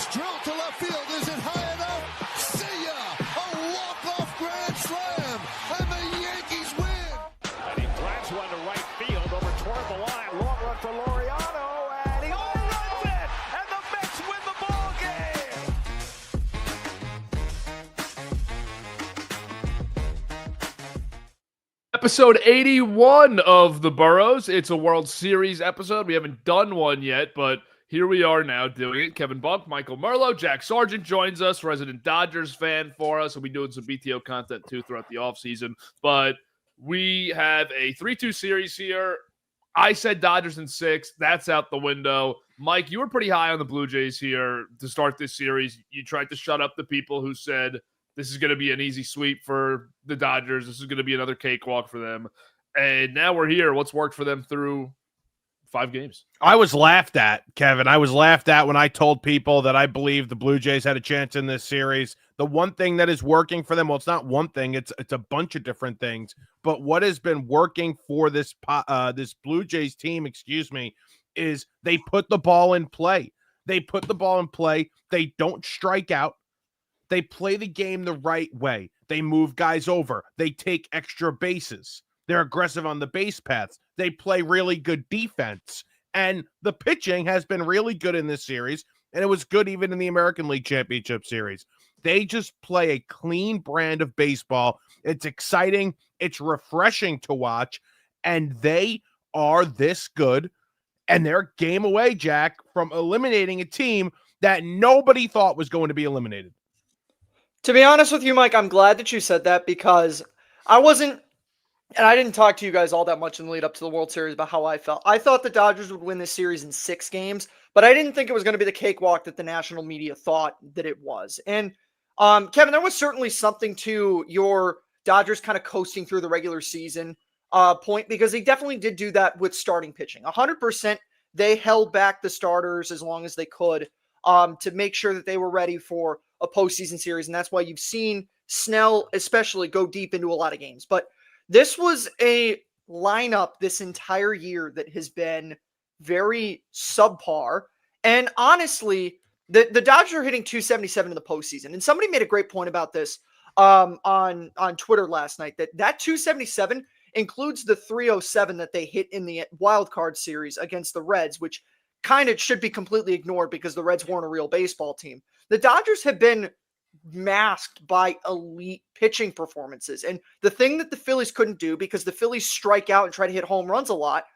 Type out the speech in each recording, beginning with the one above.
It's drilled to left field. Is it high enough? See ya! A walk-off grand slam, and the Yankees win. And he drives one to right field over toward the line. Long run for Laureano, and he runs it, and the Mets win the ball game. Episode 81 of The Burrows. It's a World Series episode. We haven't done one yet, but here we are now doing it. Kevin Bunk, Michael Merlo, Jack Sargent joins us, resident Dodgers fan for us. We'll be doing some BTO content too throughout the offseason. But we have a 3-2 series here. I said Dodgers in 6. That's out the window. Mike, you were pretty high on the Blue Jays here to start this series. You tried to shut up the people who said this is going to be an easy sweep for the Dodgers. This is going to be another cakewalk for them. And now we're here. What's worked for them through 5 games? I was laughed at, Kevin. I was laughed at when I told people that I believe the Blue Jays had a chance in this series. The one thing that is working for them, well, it's not one thing, it's a bunch of different things. But what has been working for this Blue Jays team, is they put the ball in play. They put the ball in play. They don't strike out. They play the game the right way. They move guys over. They take extra bases. They're aggressive on the base paths. They play really good defense. And the pitching has been really good in this series, and it was good even in the American League Championship Series. They just play a clean brand of baseball. It's exciting. It's refreshing to watch. And they are this good. And they're a game away, Jack, from eliminating a team that nobody thought was going to be eliminated. To be honest with you, Mike, I'm glad that you said that because I didn't talk to you guys all that much in the lead up to the World Series about how I felt. I thought the Dodgers would win this series in 6 games, but I didn't think it was going to be the cakewalk that the national media thought that it was. And Kevin, there was certainly something to your Dodgers kind of coasting through the regular season point, because they definitely did do that with starting pitching. 100%, they held back the starters as long as they could to make sure that they were ready for a postseason series, and that's why you've seen Snell especially go deep into a lot of games. But this was a lineup this entire year that has been very subpar, and honestly, the Dodgers are hitting 277 in the postseason, and somebody made a great point about this on Twitter last night, that 277 includes the 307 that they hit in the wild card series against the Reds, which kind of should be completely ignored because the Reds weren't a real baseball team. The Dodgers have been masked by elite pitching performances. And the thing that the Phillies couldn't do, because the Phillies strike out and try to hit home runs a lot,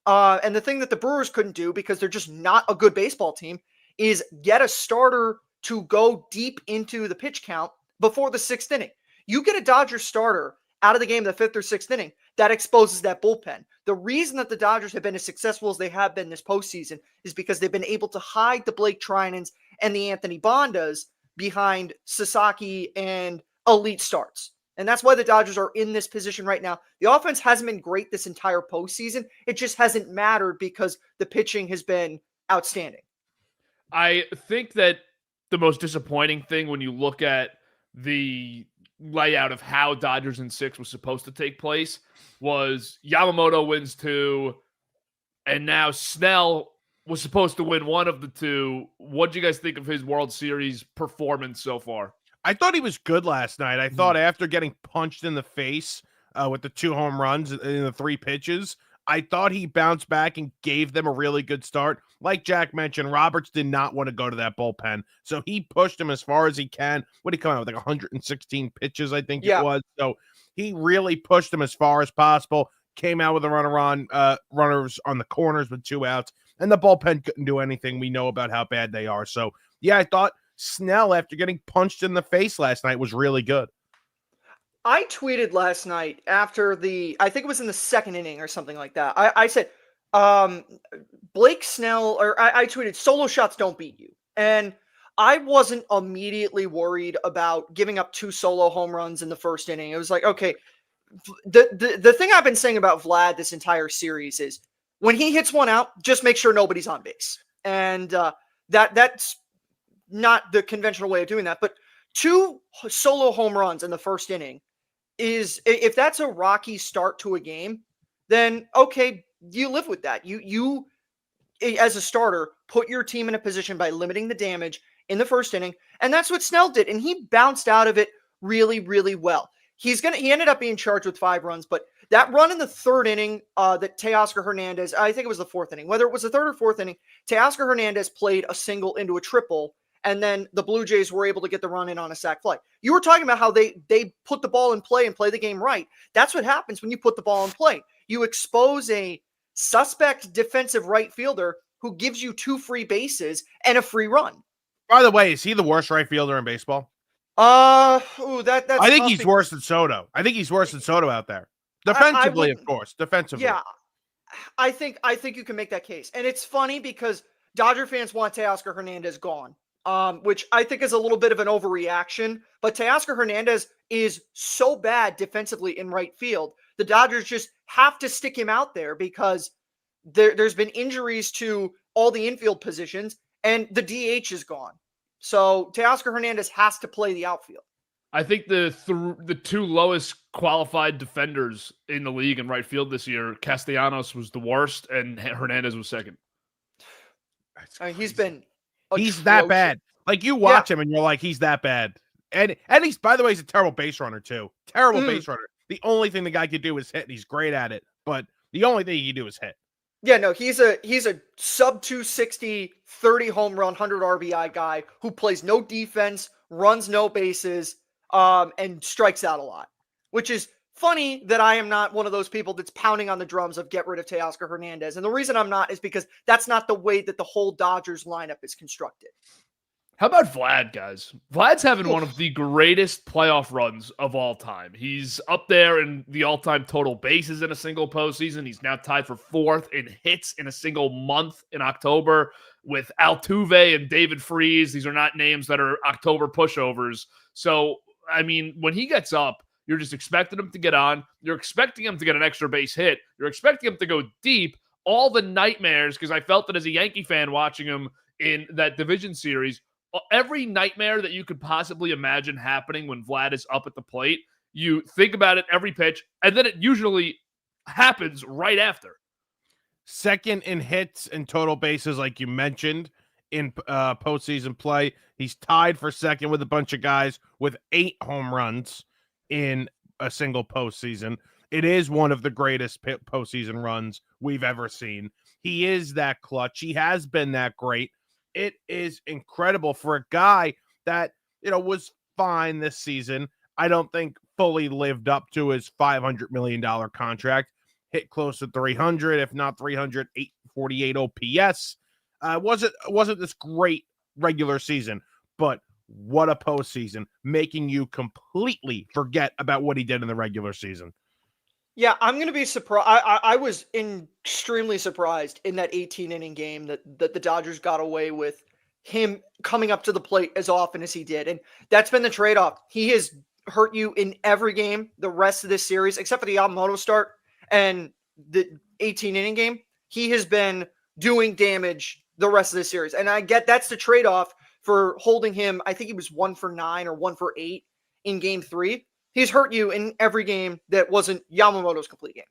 and the thing that the Brewers couldn't do, because they're just not a good baseball team, is get a starter to go deep into the pitch count before the 6th inning. You get a Dodgers starter out of the game in the 5th or 6th inning, that exposes that bullpen. The reason that the Dodgers have been as successful as they have been this postseason is because they've been able to hide the Blake Trinans and the Anthony Bondas behind Sasaki and elite starts. And that's why the Dodgers are in this position right now. The offense hasn't been great this entire postseason. It just hasn't mattered because the pitching has been outstanding. I think that the most disappointing thing when you look at the layout of how Dodgers in 6 was supposed to take place was Yamamoto wins 2, and now Snell was supposed to win one of the 2. What do you guys think of his World Series performance so far? I thought he was good last night. I thought after getting punched in the face with the 2 home runs in the 3 pitches, I thought he bounced back and gave them a really good start. Like Jack mentioned, Roberts did not want to go to that bullpen, so he pushed him as far as he can. What did he come out with, like 116 pitches, I think it was. So he really pushed him as far as possible, came out with a runners on the corners with 2 outs, and the bullpen couldn't do anything. We know about how bad they are. So, yeah, I thought Snell, after getting punched in the face last night, was really good. I tweeted last night after I think it was in the 2nd inning or something like that. I said, Blake Snell, or I tweeted, solo shots don't beat you. And I wasn't immediately worried about giving up 2 solo home runs in the 1st inning. It was like, okay, the thing I've been saying about Vlad this entire series is when he hits one out, just make sure nobody's on base. And that's not the conventional way of doing that. But 2 solo home runs in the 1st inning is, if that's a rocky start to a game, then okay, you live with that. You as a starter, put your team in a position by limiting the damage in the first inning, and that's what Snell did, and he bounced out of it really, really well. He ended up being charged with 5 runs, but that run in the 3rd inning that Teoscar Hernandez, I think it was the 4th inning, whether it was the 3rd or 4th inning, Teoscar Hernandez played a single into a triple, and then the Blue Jays were able to get the run in on a sac fly. You were talking about how they put the ball in play and play the game right. That's what happens when you put the ball in play. You expose a suspect defensive right fielder who gives you 2 free bases and a free run. By the way, is he the worst right fielder in baseball? That's I think he's worse than Soto. I think he's worse than Soto out there. Defensively, of course. Defensively. Yeah. I think you can make that case. And it's funny because Dodger fans want Teoscar Hernandez gone. Which I think is a little bit of an overreaction, but Teoscar Hernandez is so bad defensively in right field. The Dodgers just have to stick him out there because there's been injuries to all the infield positions and the DH is gone. So Teoscar Hernandez has to play the outfield. I think the 2 lowest qualified defenders in the league in right field this year, Castellanos was the worst and Hernandez was second. He's been He's that bad. Like, you watch him and you're like, he's that bad. And he's, by the way, he's a terrible base runner too. Terrible base runner. The only thing the guy could do is hit, and he's great at it. But the only thing he can do is hit. Yeah, no, he's a sub 260, 30 home run, 100 RBI guy who plays no defense, runs no bases, and strikes out a lot. Which is funny that I am not one of those people that's pounding on the drums of get rid of Teoscar Hernandez. And the reason I'm not is because that's not the way that the whole Dodgers lineup is constructed. How about Vlad, guys? Vlad's having one of the greatest playoff runs of all time. He's up there in the all-time total bases in a single postseason. He's now tied for 4th in hits in a single month in October with Altuve and David Freese. These are not names that are October pushovers. So, I mean, when he gets up, you're just expecting him to get on. You're expecting him to get an extra base hit. You're expecting him to go deep. All the nightmares, because I felt that as a Yankee fan watching him in that division series, every nightmare that you could possibly imagine happening when Vlad is up at the plate, you think about it every pitch, and then it usually happens right after. Second in hits and total bases, like you mentioned, in postseason play. He's tied for second with a bunch of guys with 8 home runs in a single postseason. It is one of the greatest postseason runs we've ever seen. He is that clutch. He has been that great. It is incredible for a guy that, was fine this season. I don't think fully lived up to his $500 million contract. Hit close to 300, if not 300, 848 OPS. Wasn't this great regular season, but what a postseason, making you completely forget about what he did in the regular season. Yeah, I'm going to be surprised. I was extremely surprised in that 18-inning game that the Dodgers got away with him coming up to the plate as often as he did. And that's been the trade-off. He has hurt you in every game the rest of this series, except for the Yamamoto start and the 18-inning game. He has been doing damage the rest of this series. And I get that's the trade-off for holding him. I think he was 1 for 9 or 1 for 8 in game 3. He's hurt you in every game that wasn't Yamamoto's complete game.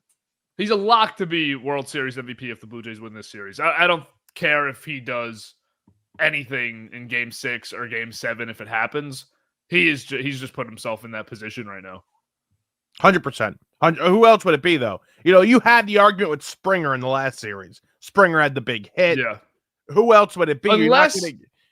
He's a lock to be World Series MVP if the Blue Jays win this series. I don't care if he does anything in game 6 or game 7 if it happens. He's just put himself in that position right now. 100%. Who else would it be, though? You had the argument with Springer in the last series. Springer had the big hit. Yeah. Who else would it be? Unless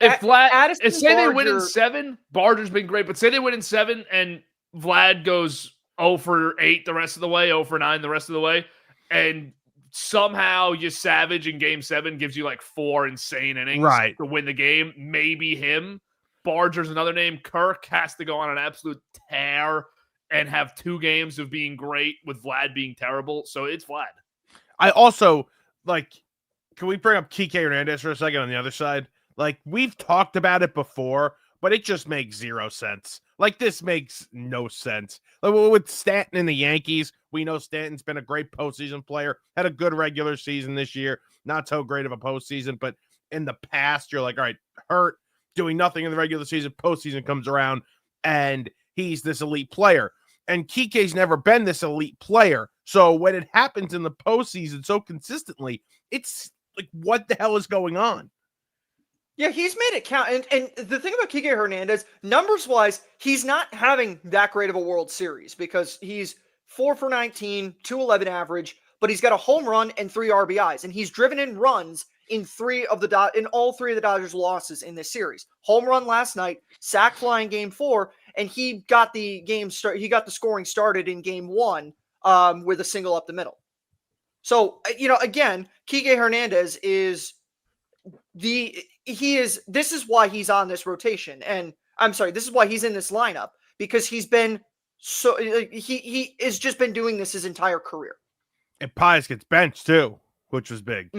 if Vlad, say they win in Barger, 7, Barger's been great, but say they win in 7 and Vlad goes 0 for 8 the rest of the way, 0 for 9 the rest of the way, and somehow YESAVAGE in game 7 gives you like 4 insane innings to win the game. Maybe him. Barger's another name. Kirk has to go on an absolute tear and have 2 games of being great with Vlad being terrible. So it's Vlad. I also, can we bring up Kike Hernandez for a second on the other side? We've talked about it before, but it just makes 0 sense. This makes no sense. With Stanton and the Yankees, we know Stanton's been a great postseason player, had a good regular season this year, not so great of a postseason, but in the past, you're like, all right, hurt, doing nothing in the regular season, postseason comes around, and he's this elite player. And Kike's never been this elite player. So when it happens in the postseason so consistently, it's like, what the hell is going on? Yeah, he's made it count. And the thing about Kike Hernandez, numbers-wise, he's not having that great of a World Series because he's 4 for 19, 211 average, but he's got a home run and 3 RBIs, and he's driven in runs in all three of the Dodgers' losses in this series. Home run last night, sac fly in Game 4, and he got the scoring started in Game 1 with a single up the middle. So, again, Kike Hernandez is this is why he's on this rotation. And I'm sorry, this is why he's in this lineup, because he has just been doing this his entire career. And Pius gets benched too, which was big.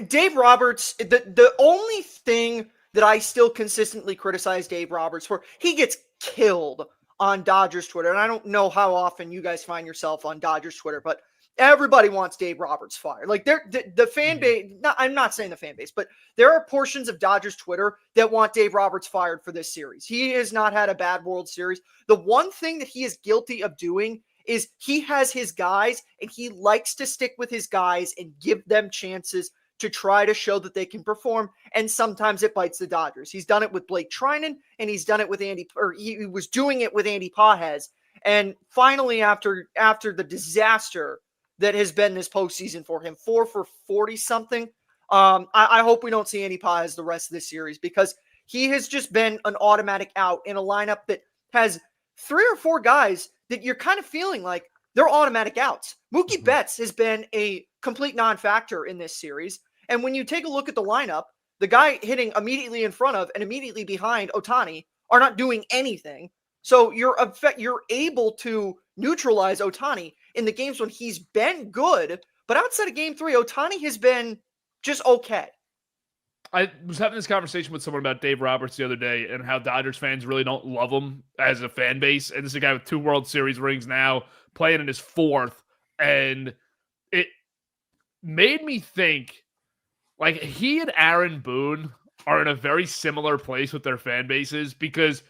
Dave Roberts, the only thing that I still consistently criticize Dave Roberts for, he gets killed on Dodgers Twitter. And I don't know how often you guys find yourself on Dodgers Twitter, but everybody wants Dave Roberts fired. Like the fan base, I'm not saying the fan base, but there are portions of Dodgers Twitter that want Dave Roberts fired for this series. He has not had a bad World Series. The one thing that he is guilty of doing is he has his guys and he likes to stick with his guys and give them chances to try to show that they can perform. And sometimes it bites the Dodgers. He's done it with Blake Trinan, and he's done it with he was doing it with Andy Pages. And finally, after the disaster that has been this postseason for him, 4 for 40 something. I hope we don't see Andy Pages the rest of this series, because he has just been an automatic out in a lineup that has 3 or 4 guys that you're kind of feeling like they're automatic outs. Mookie Betts has been a complete non-factor in this series. And when you take a look at the lineup, the guy hitting immediately in front of and immediately behind Ohtani are not doing anything. So you're able to neutralize Ohtani in the games when he's been good, but outside of Game 3, Ohtani has been just okay. I was having this conversation with someone about Dave Roberts the other day and how Dodgers fans really don't love him as a fan base. And this is a guy with 2 World Series rings now, playing in his 4th. And it made me think, like, he and Aaron Boone are in a very similar place with their fan bases, because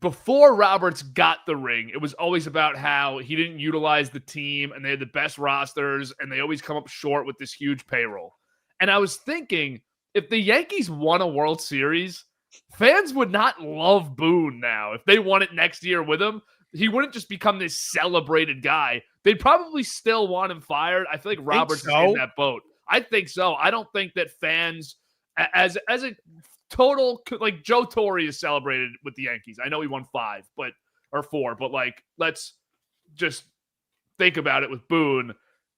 before Roberts got the ring, it was always about how he didn't utilize the team and they had the best rosters and they always come up short with this huge payroll. And I was thinking, if the Yankees won a World Series, fans would not love Boone now. If they won it next year with him, he wouldn't just become this celebrated guy. They'd probably still want him fired. I feel like Roberts is in that boat. I think so. I don't think that fans, as a total, like, Joe Torre is celebrated with the Yankees. I know he won 5, or 4, but like, let's just think about it with Boone.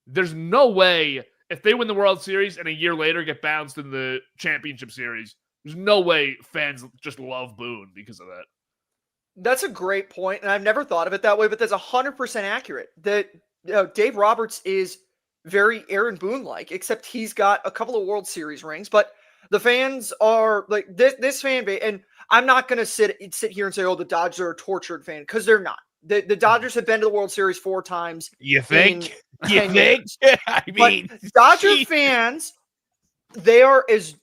There's no way, if they win the World Series and a year later get bounced in the championship series, there's no way fans just love Boone because of that. That's a great point, and I've never thought of it that way, but that's 100% accurate. That Dave Roberts is very Aaron Boone-like, except he's got a couple of World Series rings, but the fans are like this fan base, and I'm not going to sit here and say, oh, the Dodgers are a tortured fan, because they're not. The Dodgers have been to the World Series 4 times. You think? You think? I mean, but Dodger fans, they are as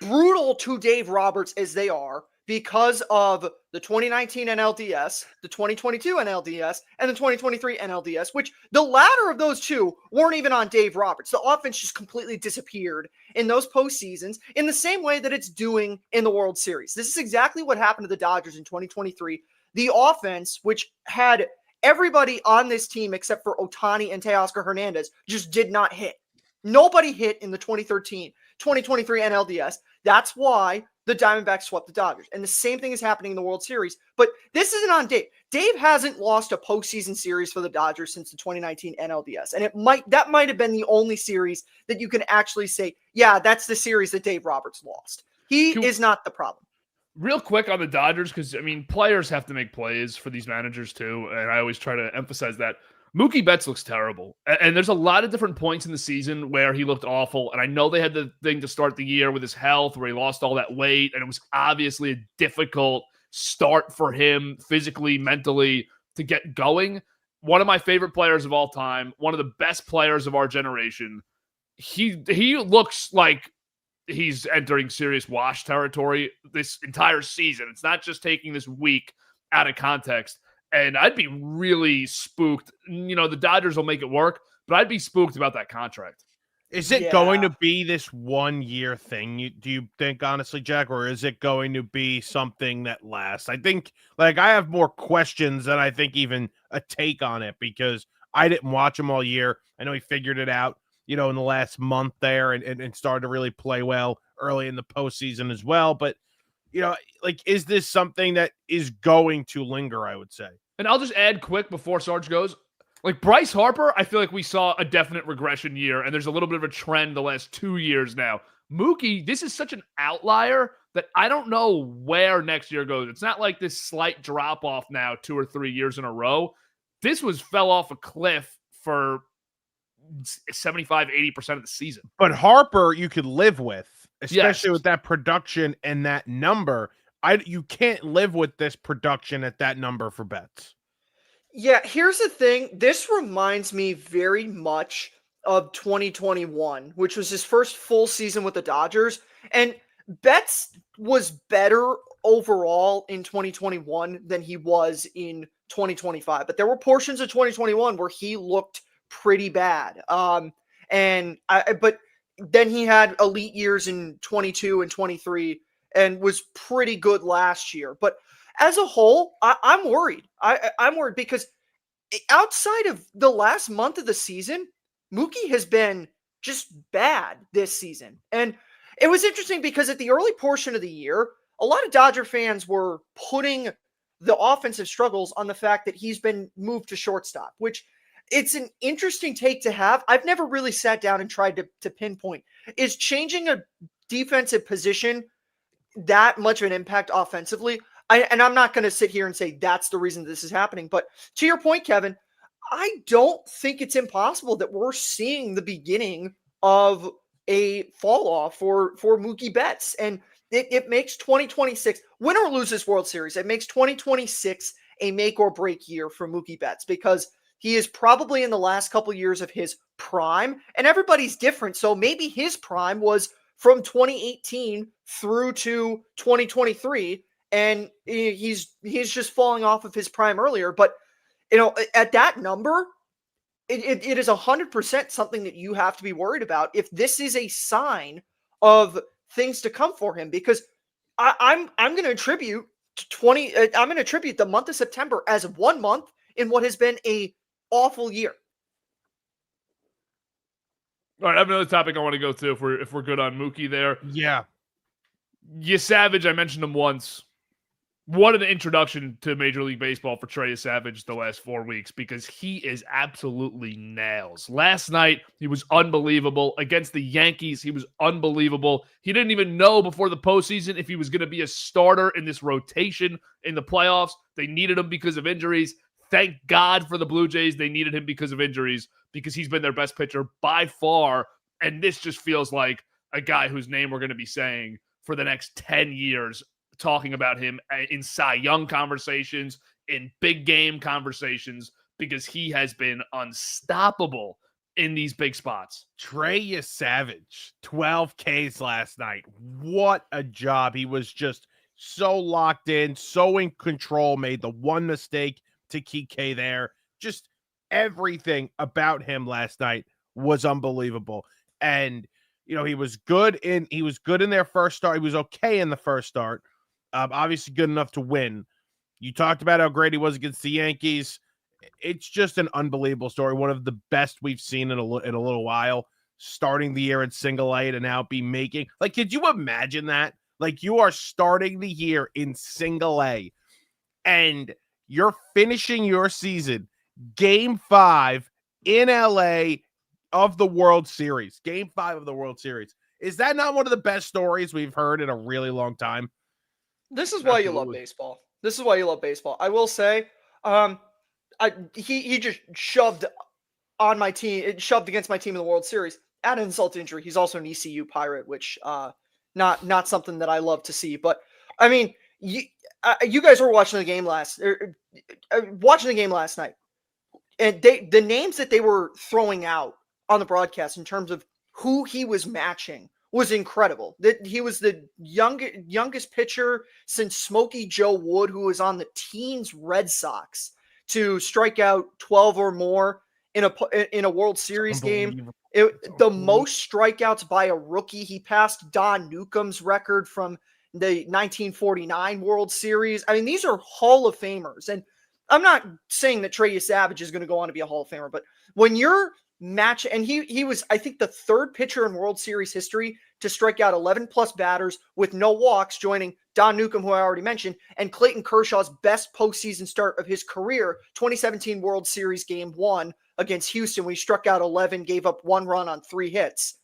brutal to Dave Roberts as they are because of the 2019 NLDS, the 2022 NLDS, and the 2023 NLDS, which the latter of those 2 weren't even on Dave Roberts. The offense just completely disappeared in those postseasons in the same way that it's doing in the World Series. This is exactly what happened to the Dodgers in 2023. The offense, which had everybody on this team except for Ohtani and Teoscar Hernandez, just did not hit. Nobody hit in the 2023 NLDS. That's why the Diamondbacks swept the Dodgers. And the same thing is happening in the World Series. But this isn't on Dave. Dave hasn't lost a postseason series for the Dodgers since the 2019 NLDS. And that might have been the only series that you can actually say, yeah, that's the series that Dave Roberts lost. He is not the problem. Real quick on the Dodgers, because, I mean, players have to make plays for these managers too, and I always try to emphasize that. Mookie Betts looks terrible, and there's a lot of different points in the season where he looked awful, and I know they had the thing to start the year with his health where he lost all that weight, and it was obviously a difficult start for him physically, mentally, to get going. One of my favorite players of all time, one of the best players of our generation. He looks like he's entering serious wash territory this entire season. It's not just taking this week out of context. And I'd be really spooked. You know, the Dodgers will make it work, but I'd be spooked about that contract. Is it going to be this 1 year thing? Do you think, honestly, Jack, or is it going to be something that lasts? I think, like, I have more questions than I think even a take on it, because I didn't watch him all year. I know he figured it out, in the last month there, and started to really play well early in the postseason as well. But, like, is this something that is going to linger, I would say? And I'll just add quick before Sarge goes. Like Bryce Harper, I feel like we saw a definite regression year, and there's a little bit of a trend the last 2 years now. Mookie, this is such an outlier that I don't know where next year goes. It's not like this slight drop off now 2 or 3 years in a row. This fell off a cliff for 75-80% of the season. But Harper, you could live with, especially with that production and that number. You can't live with this production at that number for Betts. Yeah, here's the thing. This reminds me very much of 2021, which was his first full season with the Dodgers. And Betts was better overall in 2021 than he was in 2025. But there were portions of 2021 where he looked pretty bad. But then he had elite years in 22 and 23 and was pretty good last year. But as a whole, I'm worried. I'm worried because outside of the last month of the season, Mookie has been just bad this season. And it was interesting because at the early portion of the year, a lot of Dodger fans were putting the offensive struggles on the fact that he's been moved to shortstop, which it's an interesting take to have. I've never really sat down and tried to pinpoint. Is changing a defensive position that much of an impact offensively? And I'm not going to sit here and say that's the reason this is happening. But to your point, Kevin, I don't think it's impossible that we're seeing the beginning of a fall off for Mookie Betts. And it makes 2026, win or lose this World Series, it makes 2026 a make or break year for Mookie Betts, because he is probably in the last couple years of his prime, and everybody's different. So maybe his prime was from 2018 through to 2023. And he's just falling off of his prime earlier. But, at that number, it is 100% something that you have to be worried about if this is a sign of things to come for him. Because I'm going to attribute the month of September as 1 month in what has been a awful year. All right, I have another topic I want to go to if we're good on Mookie there. Yeah. YESAVAGE, I mentioned him once. What an introduction to Major League Baseball for TREY YESAVAGE the last 4 weeks, because he is absolutely nails. Last night, he was unbelievable. Against the Yankees, he was unbelievable. He didn't even know before the postseason if he was going to be a starter in this rotation in the playoffs. They needed him because of injuries. Thank God for the Blue Jays. They needed him because of injuries, because he's been their best pitcher by far. And this just feels like a guy whose name we're going to be saying for the next 10 years, talking about him in Cy Young conversations, in big game conversations, because he has been unstoppable in these big spots. TREY YESAVAGE, 12 Ks last night. What a job. He was just so locked in, so in control, made the one mistake to Kike there. Just everything about him last night was unbelievable. And, he was good in their first start. He was okay in the first start. Obviously good enough to win. You talked about how great he was against the Yankees. It's just an unbelievable story. One of the best we've seen in a little while. Starting the year in single A to now be making, like, could you imagine that? Like, you are starting the year in single A and you're finishing your season Game 5 in LA of the World Series. Game 5 of the World Series. Is that not one of the best stories we've heard in a really long time? This is why you love baseball. This is why you love baseball. I will say, he just shoved on my team. It shoved against my team in the World Series. Add insult to injury, he's also an ECU Pirate, which not something that I love to see. But I mean, you guys were watching the game last night, and the names that they were throwing out on the broadcast in terms of who he was matching was incredible. That he was the youngest pitcher since Smokey Joe Wood, who was on the teens Red Sox, to strike out 12 or more in a World Series game. The most strikeouts by a rookie. He passed Don Newcomb's record from the 1949 World Series. I mean, these are Hall of Famers. And I'm not saying that TREY YESAVAGE is going to go on to be a Hall of Famer, but when you're and he was, I think, the third pitcher in World Series history to strike out 11 plus batters with no walks, joining Don Newcomb, who I already mentioned, and Clayton Kershaw's best postseason start of his career, 2017 World Series Game 1 against Houston, when he struck out 11, gave up 1 run on 3 hits.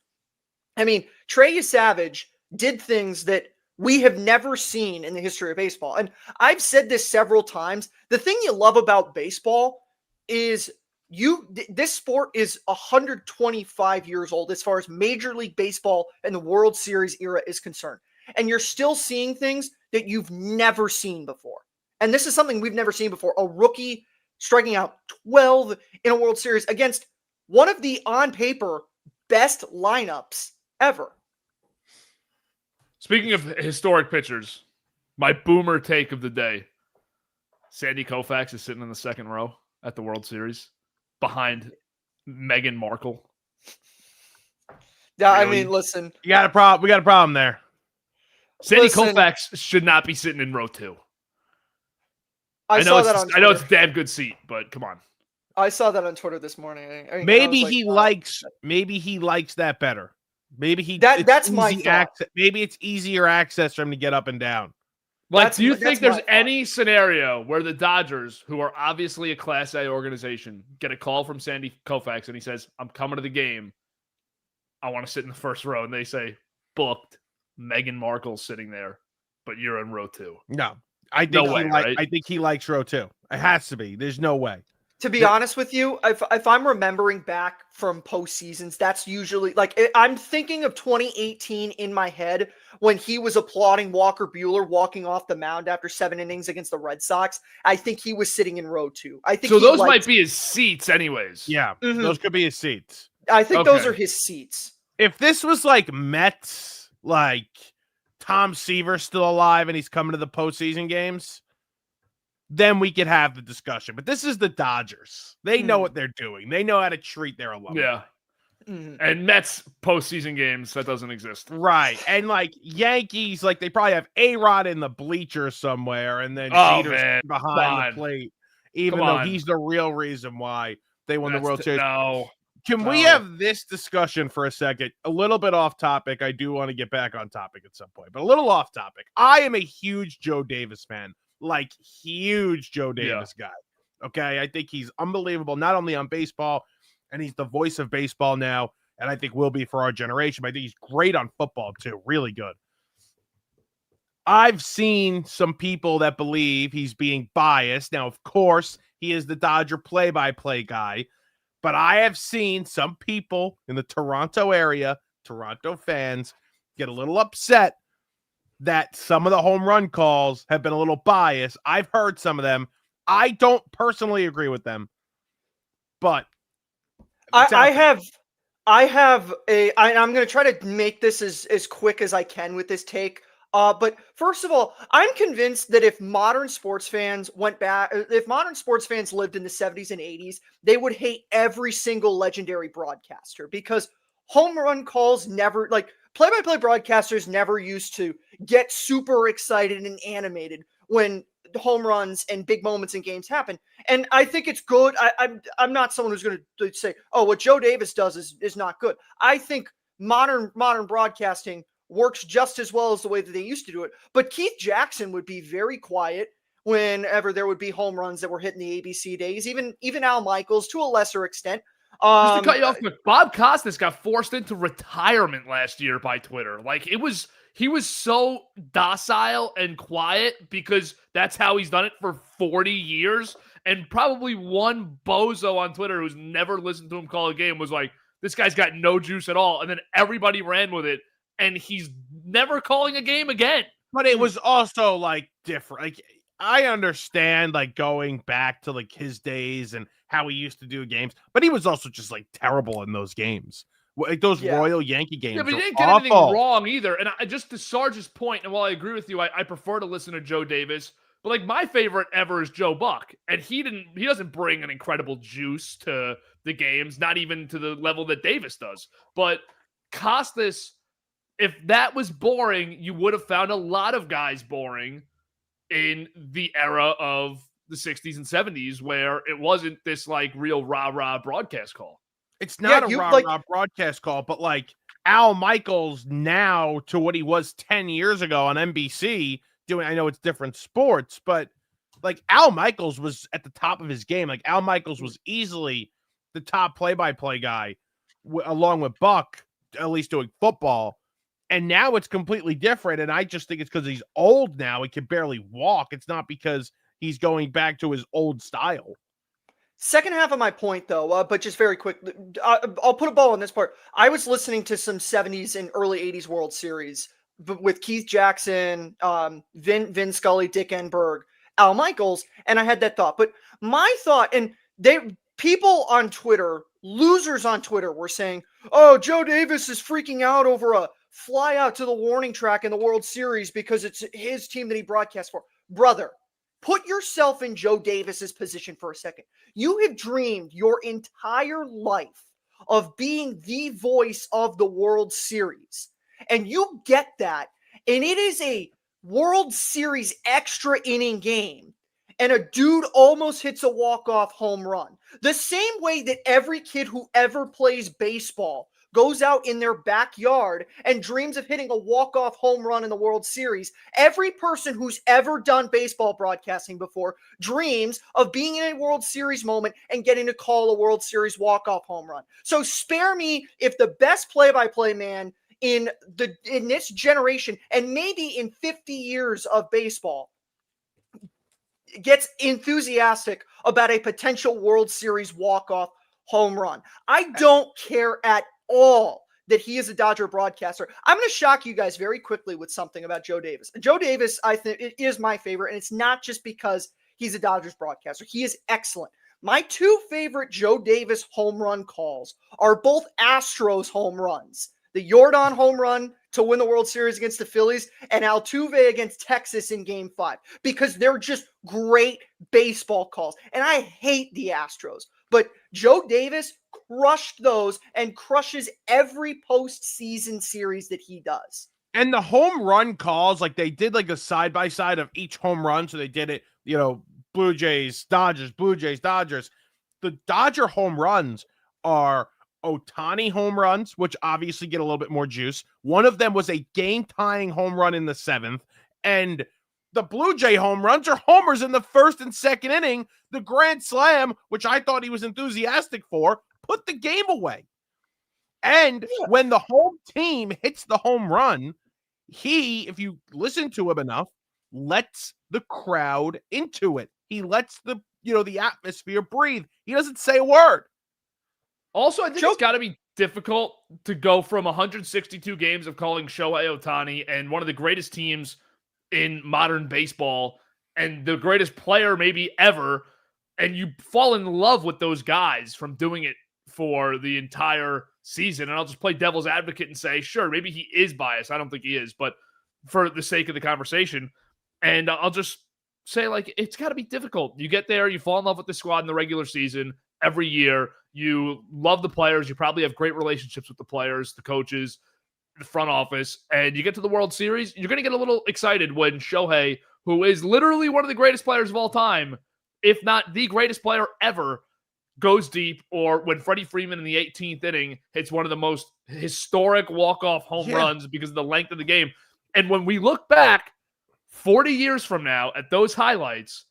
I mean, TREY YESAVAGE did things that we have never seen in the history of baseball. And I've said this several times. The thing you love about baseball is this sport is 125 years old as far as Major League Baseball and the World Series era is concerned. And you're still seeing things that you've never seen before. And this is something we've never seen before. A rookie striking out 12 in a World Series against one of the, on paper, best lineups ever. Speaking of historic pitchers, my boomer take of the day. Sandy Koufax is sitting in the second row at the World Series behind Meghan Markle. Yeah, Really? I mean, listen. We got a problem there. Sandy Koufax should not be sitting in row 2. I know it's a damn good seat, but come on. I saw that on Twitter this morning. Maybe he likes that better. Maybe that's my thought. Maybe it's easier access for him to get up and down. Like, do you think there's any scenario where the Dodgers, who are obviously a Class A organization, get a call from Sandy Koufax and he says, "I'm coming to the game. I want to sit in the first row," and they say, "Booked. Meghan Markle's sitting there, but you're in row 2." No, I think right? I think he likes row 2. It has to be. There's no way. To be honest with you, if I'm remembering back from postseasons, that's usually like I'm thinking of 2018 in my head when he was applauding Walker Buehler walking off the mound after 7 innings against the Red Sox. I think he was sitting in row 2. I think so. Those might be his seats, anyways. Yeah, those could be his seats. I think those are his seats. If this was like Mets, like Tom Seaver's still alive and he's coming to the postseason games, then we could have the discussion. But this is the Dodgers. They know what they're doing. They know how to treat their alumni. Yeah. And Mets postseason games, that doesn't exist. Right. And like Yankees, like they probably have A-Rod in the bleachers somewhere and then Jeter's behind the plate, even though he's the real reason why they won the World Series. Can we have this discussion for a second? A little bit off topic. I do want to get back on topic at some point, but a little off topic. I am a huge Joe Davis fan. Like, huge Joe Davis guy. Okay, I think he's unbelievable, not only on baseball, and he's the voice of baseball now, and I think will be for our generation, but I think he's great on football too, really good. I've seen some people that believe he's being biased. Now, of course, he is the Dodger play-by-play guy, but I have seen some people in the Toronto area, Toronto fans, get a little upset that some of the home run calls have been a little biased. I've heard some of them. I don't personally agree with them, but I'm going to try to make this as quick as I can with this take. But first of all, I'm convinced that if modern sports fans lived in the 70s and 80s, they would hate every single legendary broadcaster because home run calls never, like, play-by-play broadcasters never used to get super excited and animated when home runs and big moments in games happen. And I think it's good. I'm not someone who's going to say, oh, what Joe Davis does is not good. I think modern broadcasting works just as well as the way that they used to do it. But Keith Jackson would be very quiet whenever there would be home runs that were hit in the ABC days, even Al Michaels to a lesser extent. Just to cut you off, Bob Costas got forced into retirement last year by Twitter. Like, he was so docile and quiet because that's how he's done it for 40 years. And probably one bozo on Twitter who's never listened to him call a game was like, this guy's got no juice at all. And then everybody ran with it, and he's never calling a game again. But it was also like different. Like, I understand like going back to like his days and how he used to do games, but he was also just like terrible in those games. Like those Royal Yankee games. Yeah, but he didn't awful. get anything wrong either. And just to Sarge's point, and while I agree with you, I prefer to listen to Joe Davis, But like my favorite ever is Joe Buck, and he doesn't bring an incredible juice to the games, not even to the level that Davis does. But Costas, if that was boring, you would have found a lot of guys boring in the era of the 60s and 70s where it wasn't this like real rah-rah broadcast call. It's not a rah-rah broadcast call, but like Al Michaels now to what he was 10 years ago on NBC doing, I know it's different sports, but like Al Michaels was at the top of his game. Like Al Michaels was easily the top play-by-play guy along with Buck, at least doing football. And now it's completely different. And I just think it's because he's old now. He can barely walk. It's not because he's going back to his old style. Second half of my point, though, but just very quick, I'll put a ball on this part. I was listening to some 70s and early 80s World Series with Keith Jackson, Vin Scully, Dick Enberg, Al Michaels, and I had that thought. But my thought, and people on Twitter, losers on Twitter, were saying, "Oh, Joe Davis is freaking out over a fly out to the warning track in the World Series because it's his team that he broadcasts for." Brother, put yourself in Joe Davis's position for a second. You have dreamed your entire life of being the voice of the World Series. And you get that. And it is a World Series extra inning game. And a dude almost hits a walk-off home run. The same way that every kid who ever plays baseball goes out in their backyard and dreams of hitting a walk-off home run in the World Series. Every person who's ever done baseball broadcasting before dreams of being in a World Series moment and getting to call a World Series walk-off home run. So spare me if the best play-by-play man in this generation and maybe in 50 years of baseball gets enthusiastic about a potential World Series walk-off home run. I don't care at all that he is a Dodger broadcaster. I'm going to shock you guys very quickly with something about Joe Davis. Joe Davis, I think, it is my favorite, and it's not just because he's a Dodgers broadcaster. He is excellent. My two favorite Joe Davis home run calls are both Astros home runs. The Yordan home run to win the World Series against the Phillies and Altuve against Texas in Game 5, because they're just great baseball calls. And I hate the Astros, but Joe Davis crushed those and crushes every postseason series that he does. And the home run calls, like they did like a side-by-side of each home run. So they did it, Blue Jays, Dodgers, Blue Jays, Dodgers. The Dodger home runs are Ohtani home runs, which obviously get a little bit more juice. One of them was a game-tying home run in the 7th. And the Blue Jay home runs are homers in the 1st and 2nd inning. The grand slam, which I thought he was enthusiastic for, put the game away. And when the home team hits the home run, he, if you listen to him enough, lets the crowd into it. He lets the atmosphere breathe. He doesn't say a word. Also, I think it's got to be difficult to go from 162 games of calling Shohei Ohtani and one of the greatest teams in modern baseball and the greatest player maybe ever, and you fall in love with those guys from doing it for the entire season. And I'll just play devil's advocate and say, sure, maybe he is biased. I don't think he is, but for the sake of the conversation, and I'll just say, like, it's got to be difficult. You get there, you fall in love with the squad in the regular season every year. You love the players. You probably have great relationships with the players, the coaches, the front office, and you get to the World Series, you're going to get a little excited when Shohei, who is literally one of the greatest players of all time, if not the greatest player ever, goes deep, or when Freddie Freeman in the 18th inning hits one of the most historic walk-off home runs because of the length of the game. And when we look back 40 years from now at those highlights,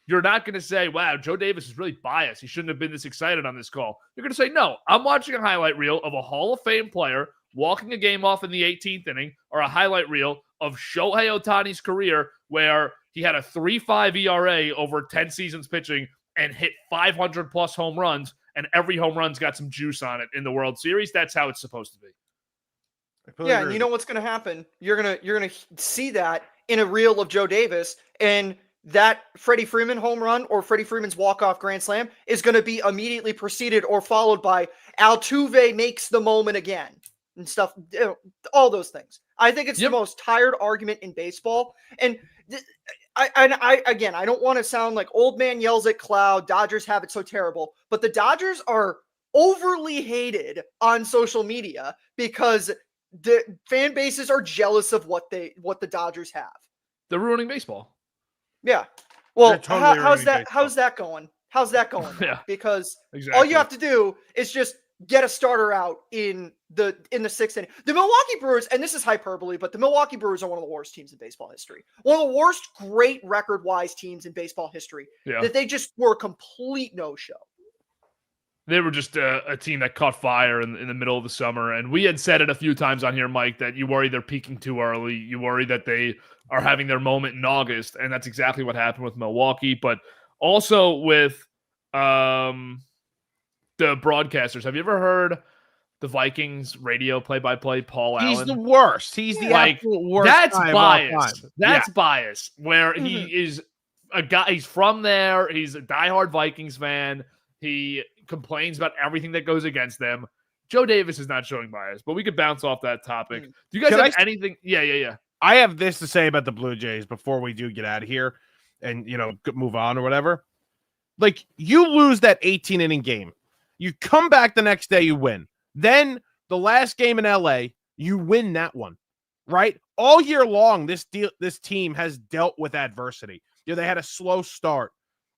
you're not going to say, wow, Joe Davis is really biased. He shouldn't have been this excited on this call. You're going to say, no, I'm watching a highlight reel of a Hall of Fame player walking a game off in the 18th inning, or a highlight reel of Shohei Ohtani's career where he had a 3.5 ERA over 10 seasons pitching and hit 500-plus home runs, and every home run's got some juice on it in the World Series. That's how it's supposed to be. Yeah, and you know what's going to happen? You're gonna see that in a reel of Joe Davis, and that Freddie Freeman home run or Freddie Freeman's walk-off grand slam is going to be immediately preceded or followed by Altuve makes the moment again and stuff, all those things. I think it's the most tired argument in baseball. And I don't want to sound like old man yells at cloud. Dodgers have it so terrible, but the Dodgers are overly hated on social media because the fan bases are jealous of what the Dodgers have. They're ruining baseball. Yeah. Well, They're totally ruining baseball. how's that going? How's that going? Yeah. Because Exactly. all you have to do is just get a starter out in the sixth inning. The Milwaukee Brewers, and this is hyperbole, but the Milwaukee Brewers are one of the worst teams in baseball history. One of the worst great record-wise teams in baseball history. Yeah. That they just were a complete no-show. They were just a team that caught fire in the middle of the summer. And we had said it a few times on here, Mike, that you worry they're peaking too early. You worry that they are having their moment in August. And that's exactly what happened with Milwaukee. But also with the broadcasters. Have you ever heard the Vikings radio play-by-play, Paul Allen? He's the worst. He's the absolute worst. That's guy of all bias. time. That's bias. Where he is a guy. He's from there. He's a diehard Vikings fan. He complains about everything that goes against them. Joe Davis is not showing bias, but we could bounce off that topic. Do you guys have anything? Yeah. I have this to say about the Blue Jays before we do get out of here and, move on or whatever. Like, you lose that 18-inning game. You come back the next day, you win. Then the last game in LA, you win that one, right? All year long, this team has dealt with adversity. They had a slow start.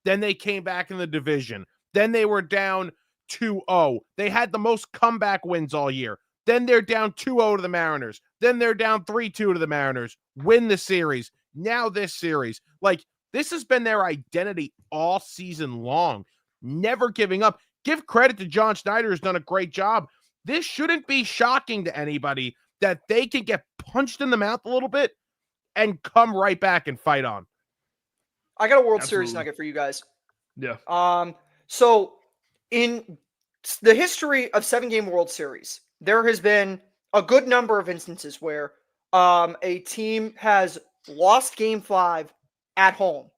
Then they came back in the division. Then they were down 2-0. They had the most comeback wins all year. Then they're down 2-0 to the Mariners. Then they're down 3-2 to the Mariners. Win the series. Now this series. Like, this has been their identity all season long. Never giving up. Give credit to John Schneider, who's done a great job. This shouldn't be shocking to anybody that they can get punched in the mouth a little bit and come right back and fight on. I got a World Series nugget for you guys. Yeah. So in the history of 7-game World Series, there has been a good number of instances where a team has lost Game 5 at home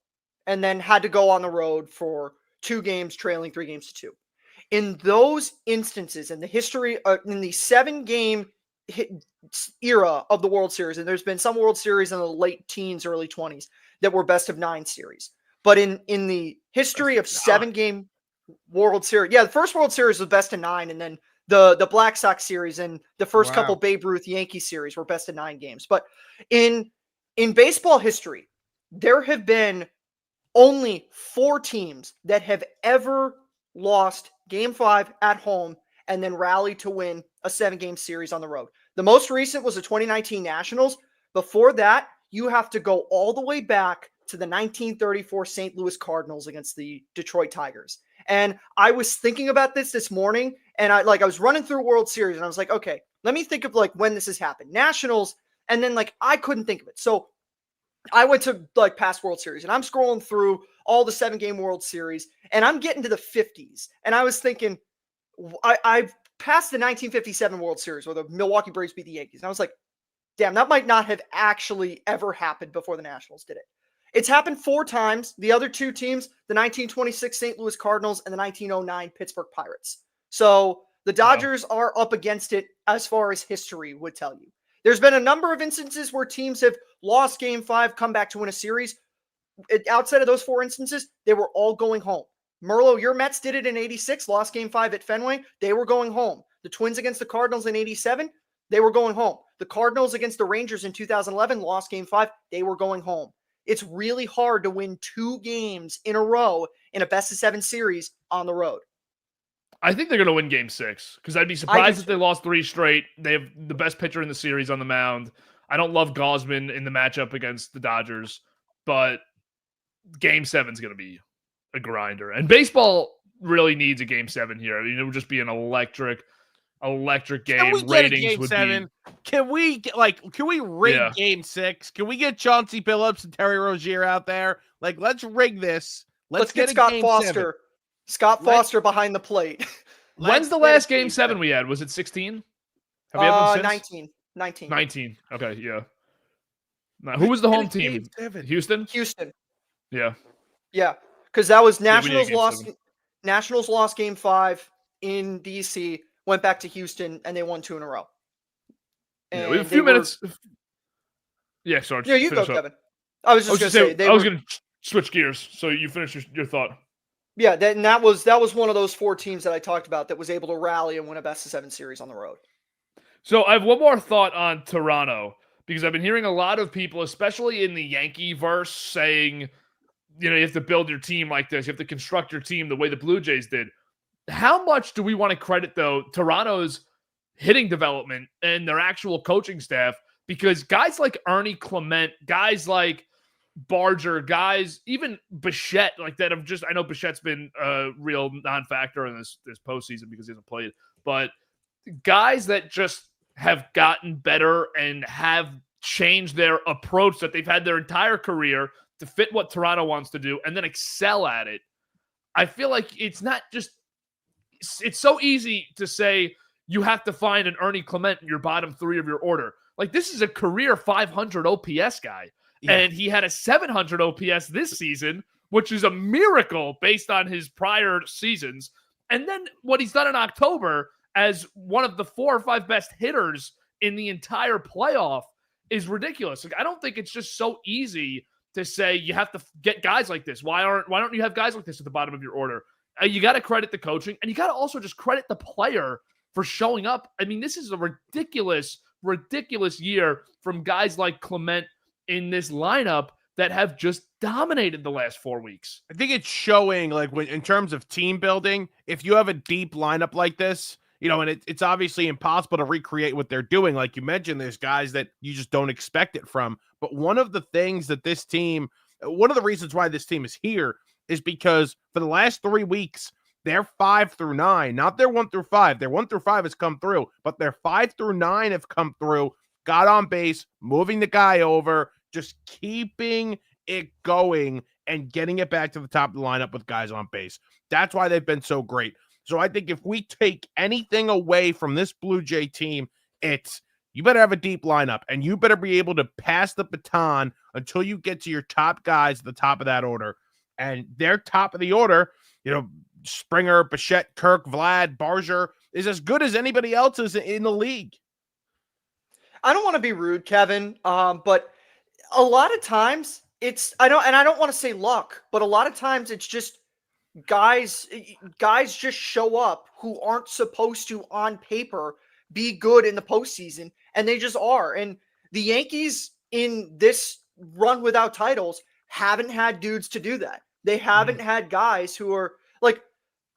and then had to go on the road for 2 games, trailing 3-2. In those instances, in the history, in the 7-game era of the World Series, and there's been some World Series in the late teens, early 20s that were best of 9 series. But in the history of 7-game World Series, the first World Series was best of 9, and then the Black Sox series and the first couple Babe Ruth Yankee series were best of 9 games. But in baseball history, there have been only 4 teams that have ever lost Game 5 at home and then rallied to win a 7-game series on the road. The most recent was the 2019 Nationals. Before that, you have to go all the way back to the 1934 St. Louis Cardinals against the Detroit Tigers. And I was thinking about this morning, and I was running through World Series, and I was like, okay, let me think of when this has happened. Nationals, and then I couldn't think of it. So I went to past World Series, and I'm scrolling through all the 7-game World Series, and I'm getting to the 50s. And I was thinking, I've passed the 1957 World Series where the Milwaukee Braves beat the Yankees. And I was like, damn, that might not have actually ever happened before the Nationals did it. It's happened 4 times. The other 2 teams, the 1926 St. Louis Cardinals and the 1909 Pittsburgh Pirates. So the Dodgers are up against it as far as history would tell you. There's been a number of instances where teams have lost Game 5, come back to win a series. Outside of those 4 instances, they were all going home. Merlo, your Mets did it in 86, lost Game 5 at Fenway. They were going home. The Twins against the Cardinals in 87, they were going home. The Cardinals against the Rangers in 2011 lost Game 5. They were going home. It's really hard to win 2 games in a row in a best-of-7 series on the road. I think they're going to win Game 6 because I'd be surprised if they lost 3 straight. They have the best pitcher in the series on the mound. I don't love Gausman in the matchup against the Dodgers, but Game 7 is going to be a grinder. And baseball really needs a Game 7 here. I mean, it would just be an electric game. Can we get a Game 7? Can we rig Game 6? Can we get Chauncey Billups and Terry Rozier out there? Let's rig this. Let's get Scott Game Foster. 7. Scott Foster behind the plate. When's the last Game 7 we had? Was it 16? Have you had one since? 19. Okay, yeah. Now, who was the home team? Houston? Houston. Yeah. Yeah, because that was Nationals lost Game 5 in DC, went back to Houston, and they won 2 in a row. Yeah, we have a few minutes. Yeah, sorry. Yeah, you go, Kevin. I was just going to say I was going to switch gears. So you finish your thought. Yeah, that was one of those 4 teams that I talked about that was able to rally and win a best-of-7 series on the road. So I have one more thought on Toronto, because I've been hearing a lot of people, especially in the Yankee verse, saying, you have to build your team like this. You have to construct your team the way the Blue Jays did. How much do we want to credit, though, Toronto's hitting development and their actual coaching staff? Because guys like Ernie Clement, guys like Barger, guys, even Bichette, like that I know Bichette's been a real non-factor in this postseason because he hasn't played, but guys that just have gotten better and have changed their approach that they've had their entire career to fit what Toronto wants to do and then excel at it. I feel like it's so easy to say you have to find an Ernie Clement in your bottom 3 of your order. Like, this is a career 500 OPS guy. Yeah. And he had a 700 OPS this season, which is a miracle based on his prior seasons. And then what he's done in October as one of the 4 or 5 best hitters in the entire playoff is ridiculous. Like, I don't think it's just so easy to say you have to get guys like this. Why don't you have guys like this at the bottom of your order? You got to credit the coaching, and you got to also just credit the player for showing up. I mean, this is a ridiculous year from guys like Clement in this lineup that have just dominated the last 4 weeks. I think it's showing, like, when in terms of team building, if you have a deep lineup like this, and it's obviously impossible to recreate what they're doing. Like you mentioned, there's guys that you just don't expect it from. But one of the reasons why this team is here is because for the last 3 weeks, they're 5 through 9, not their 1 through 5. Their 1 through 5 has come through, but their 5 through 9 have come through, got on base, moving the guy over, just keeping it going and getting it back to the top of the lineup with guys on base. That's why they've been so great. So I think if we take anything away from this Blue Jay team, it's you better have a deep lineup and you better be able to pass the baton until you get to your top guys at the top of that order. And their top of the order, Springer, Bichette, Kirk, Vlad, Barger is as good as anybody else's in the league. I don't want to be rude, Kevin, but a lot of times I don't want to say luck, but a lot of times it's just guys just show up who aren't supposed to on paper be good in the postseason, and they just are. And the Yankees in this run without titles haven't had dudes to do that. They haven't had guys who are like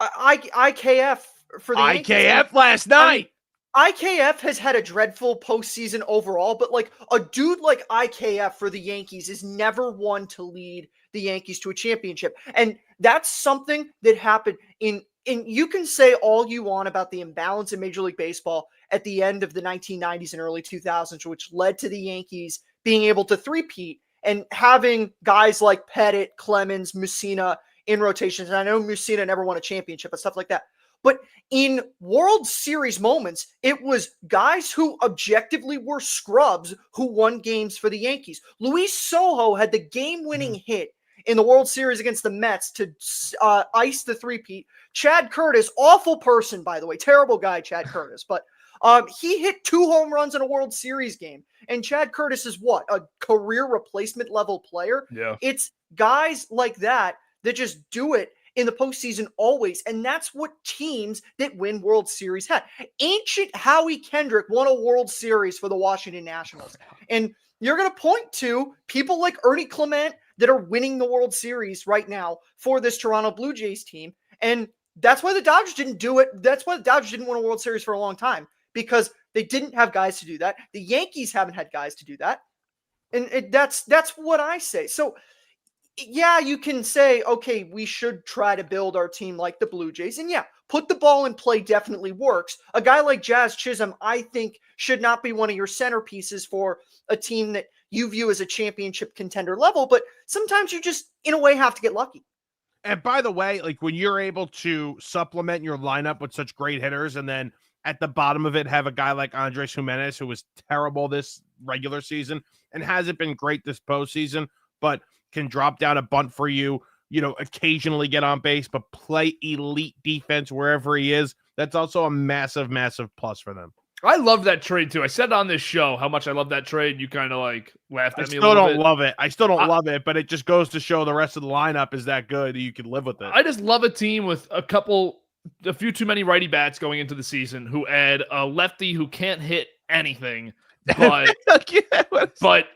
IKF for the Yankees. IKF last night. IKF has had a dreadful postseason overall, but like a dude like IKF for the Yankees is never one to lead the Yankees to a championship. And that's something that happened in you can say all you want about the imbalance in Major League Baseball at the end of the 1990s and early 2000s, which led to the Yankees being able to three-peat and having guys like Pettit, Clemens, Mussina in rotations. And I know Mussina never won a championship and stuff like that. But in World Series moments, it was guys who objectively were scrubs who won games for the Yankees. Luis Sojo had the game-winning hit in the World Series against the Mets to ice the three-peat. Chad Curtis, awful person, by the way, terrible guy, Chad Curtis, but he hit 2 home runs in a World Series game. And Chad Curtis is what? A career replacement level player? Yeah. It's guys like that just do it in the postseason always. And that's what teams that win World Series had. Ancient Howie Kendrick won a World Series for the Washington Nationals. And you're going to point to people like Ernie Clement that are winning the World Series right now for this Toronto Blue Jays team. And that's why the Dodgers didn't do it. That's why the Dodgers didn't win a World Series for a long time, because they didn't have guys to do that. The Yankees haven't had guys to do that. And that's what I say. So yeah, you can say, okay, we should try to build our team like the Blue Jays. And yeah, put the ball in play definitely works. A guy like Jazz Chisholm, I think, should not be one of your centerpieces for a team that you view as a championship contender level. But sometimes you just, in a way, have to get lucky. And by the way, like when you're able to supplement your lineup with such great hitters, and then at the bottom of it have a guy like Andres Jimenez, who was terrible this regular season and hasn't been great this postseason, but can drop down a bunt for you, occasionally get on base, but play elite defense wherever he is. That's also a massive, massive plus for them. I love that trade too. I said on this show how much I love that trade. You kind of like laughed at me a still little don't bit. love it. I still don't love it, but it just goes to show the rest of the lineup is that good. You can live with it. I just love a team with a few too many righty bats going into the season who add a lefty who can't hit anything, but but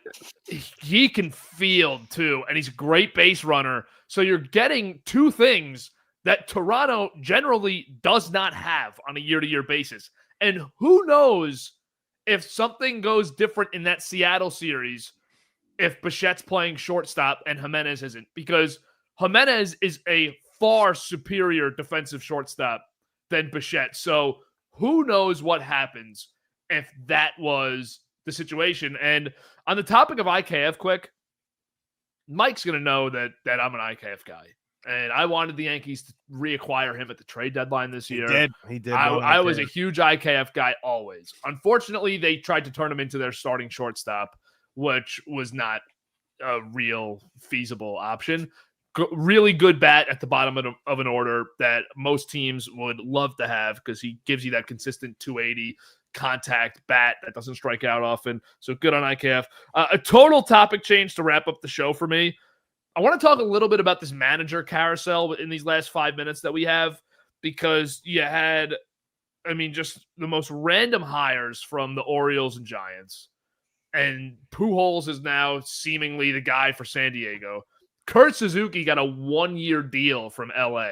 he can field too, and he's a great base runner. So you're getting two things that Toronto generally does not have on a year-to-year basis. And who knows if something goes different in that Seattle series if Bichette's playing shortstop and Jimenez isn't, because Jimenez is a far superior defensive shortstop than Bichette. So who knows what happens if that was the situation. And on the topic of IKF quick, Mike's going to know that I'm an IKF guy. And I wanted the Yankees to reacquire him at the trade deadline this year. He did. I was a huge IKF guy always. Unfortunately, they tried to turn him into their starting shortstop, which was not a real feasible option. Really good bat at the bottom of an order that most teams would love to have because he gives you that consistent 280 contact bat that doesn't strike out often. So good on IKF. A total topic change to wrap up the show for me. I want to talk a little bit about this manager carousel in these last 5 minutes that we have, because you had, just the most random hires from the Orioles and Giants. And Pujols is now seemingly the guy for San Diego. Kurt Suzuki got a 1-year deal from LA.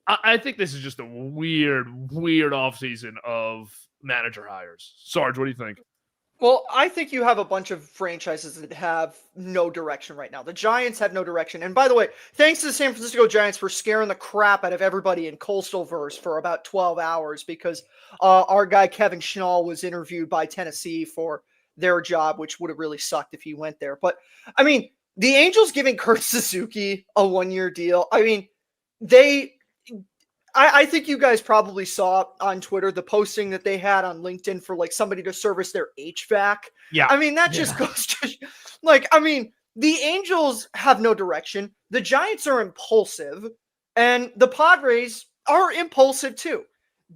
I think this is just a weird offseason of manager hires. Sarge, what do you think? Well, I think you have a bunch of franchises that have no direction right now. The Giants have no direction. And by the way, thanks to the San Francisco Giants for scaring the crap out of everybody in Coastalverse for about 12 hours because our guy Kevin Schnall was interviewed by Tennessee for their job, which would have really sucked if he went there. But, the Angels giving Kurt Suzuki a 1-year deal, I think you guys probably saw on Twitter the posting that they had on LinkedIn for somebody to service their HVAC. Yeah. That just goes to the Angels have no direction. The Giants are impulsive and the Padres are impulsive too,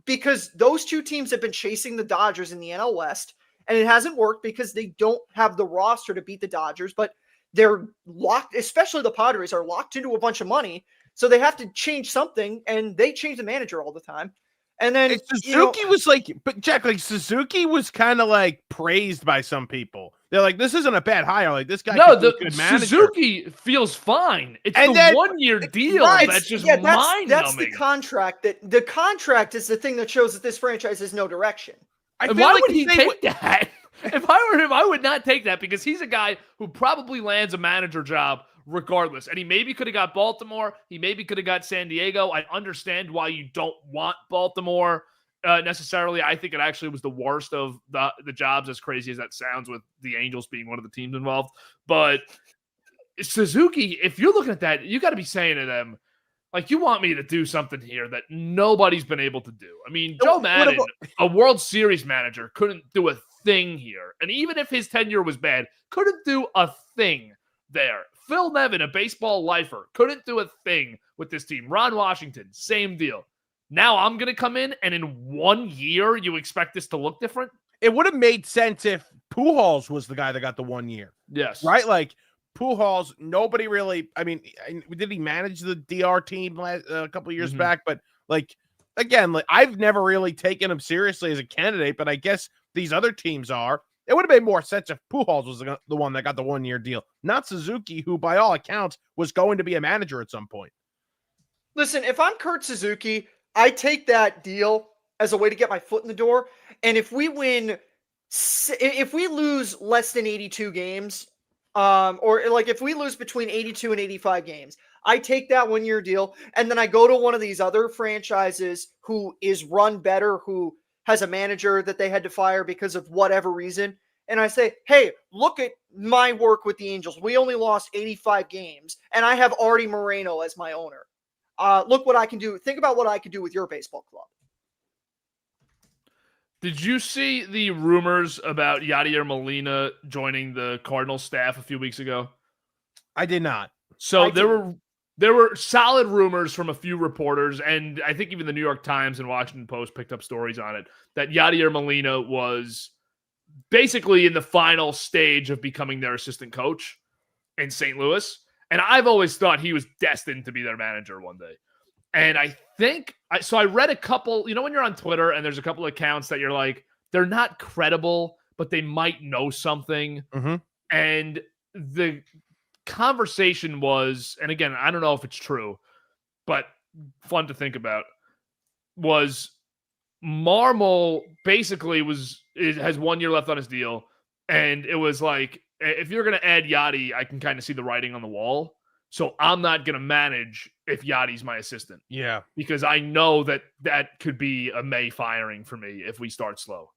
because those two teams have been chasing the Dodgers in the NL West and it hasn't worked because they don't have the roster to beat the Dodgers, but they're locked, especially the Padres are locked into a bunch of money. So they have to change something, and they change the manager all the time. And then Suzuki was but Jack, Suzuki was kind of praised by some people. They're like, this isn't a bad hire. This guy could be a good manager. Suzuki feels fine. It's the 1-year deal that's just mind-numbing. That's the contract. The contract is the thing that shows that this franchise has no direction. Why would he take that? If I were him, I would not take that because he's a guy who probably lands a manager job regardless. And he maybe could have got Baltimore. He maybe could have got San Diego. I understand why you don't want Baltimore necessarily. I think it actually was the worst of the jobs, as crazy as that sounds, with the Angels being one of the teams involved. But Suzuki, if you're looking at that, you got to be saying to them, you want me to do something here that nobody's been able to do. Joe Madden, a World Series manager, couldn't do a thing here. And even if his tenure was bad, couldn't do a thing there. Phil Nevin, a baseball lifer, couldn't do a thing with this team. Ron Washington, same deal. Now I'm going to come in, and in 1 year, you expect this to look different? It would have made sense if Pujols was the guy that got the 1 year. Yes. Right? Pujols, nobody really, did he manage the DR team a couple of years back? But again, I've never really taken him seriously as a candidate, but I guess these other teams are. It would have made more sense if Pujols was the one that got the 1-year deal, not Suzuki, who by all accounts was going to be a manager at some point. Listen, if I'm Kurt Suzuki, I take that deal as a way to get my foot in the door. And if we lose less than 82 games, if we lose between 82 and 85 games, I take that 1-year deal, and then I go to one of these other franchises who is run better, who has a manager that they had to fire because of whatever reason, and I say, hey, look at my work with the Angels. We only lost 85 games, and I have Artie Moreno as my owner. Look what I can do. Think about what I could do with your baseball club. Did you see the rumors about Yadier Molina joining the Cardinals staff a few weeks ago? I did not. So there were there were solid rumors from a few reporters, and I think even the New York Times and Washington Post picked up stories on it, that Yadier Molina was basically in the final stage of becoming their assistant coach in St. Louis. And I've always thought he was destined to be their manager one day. And I think, so I read a couple, when you're on Twitter and there's a couple of accounts that you're like, they're not credible, but they might know something. Mm-hmm. And the conversation was, and again, I don't know if it's true, but fun to think about, was Marmol basically has 1 year left on his deal. And it was like, if you're going to add Yadi, I can kind of see the writing on the wall. So I'm not going to manage if Yadi's my assistant. Yeah. Because I know that could be a May firing for me if we start slow.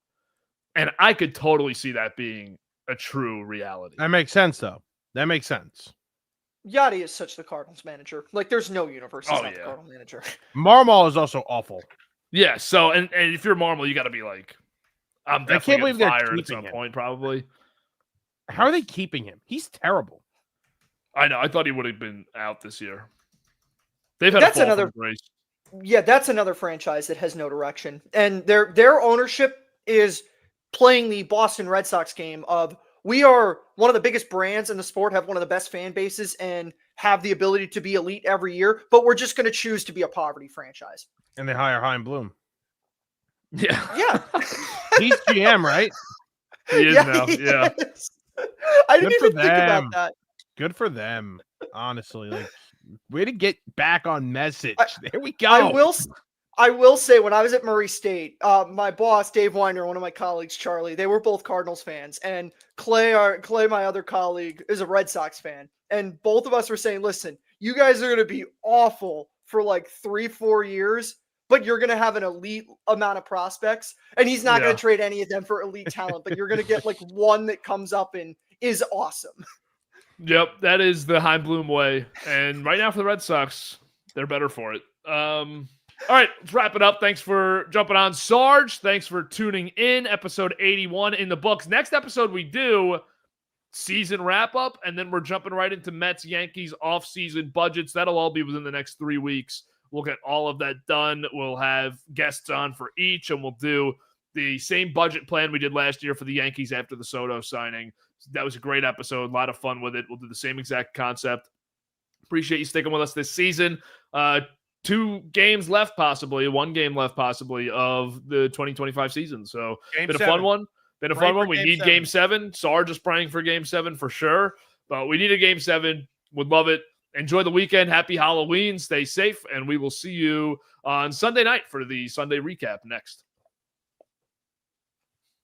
And I could totally see that being a true reality. That makes sense, though. That makes sense. Yadi is such the Cardinals manager. Like, there's no universe he's not the Cardinals manager. Marmol is also awful. Yeah, so, and if you're Marmol, you got to be like, I'm definitely going to fire at some point, probably. How are they keeping him? He's terrible. I know. I thought he would have been out this year. They've had another race. Yeah, that's another franchise that has no direction. And their ownership is playing the Boston Red Sox game of, we are one of the biggest brands in the sport, have one of the best fan bases, and have the ability to be elite every year, but we're just going to choose to be a poverty franchise. And they hire Chaim Bloom. Yeah. Yeah. He's GM, right? He is now. Yeah. I didn't even think about that. Good for them, honestly. Like, way to get back on message. There we go. I will say, when I was at Murray State, my boss, Dave Weiner, one of my colleagues, Charlie, they were both Cardinals fans. And Clay, my other colleague, is a Red Sox fan. And both of us were saying, listen, you guys are going to be awful for like 3-4 years, but you're going to have an elite amount of prospects. And he's not going to trade any of them for elite talent, but you're going to get like one that comes up and is awesome. Yep, that is the Chaim Bloom way. And right now for the Red Sox, they're better for it. All right, let's wrap it up. Thanks for jumping on, Sarge. Thanks for tuning in. Episode 81 in the books. Next episode we do season wrap-up, and then we're jumping right into Mets, Yankees, off-season budgets. That'll all be within the next 3 weeks. We'll get all of that done. We'll have guests on for each, and we'll do the same budget plan we did last year for the Yankees after the Soto signing. That was a great episode. A lot of fun with it. We'll do the same exact concept. Appreciate you sticking with us this season. 2 games left, possibly. 1 game left, possibly, of the 2025 season. So, been a fun one. We need Game 7. Sarge is praying for Game 7 for sure. But we need a Game 7. Would love it. Enjoy the weekend. Happy Halloween. Stay safe. And we will see you on Sunday night for the Sunday recap next.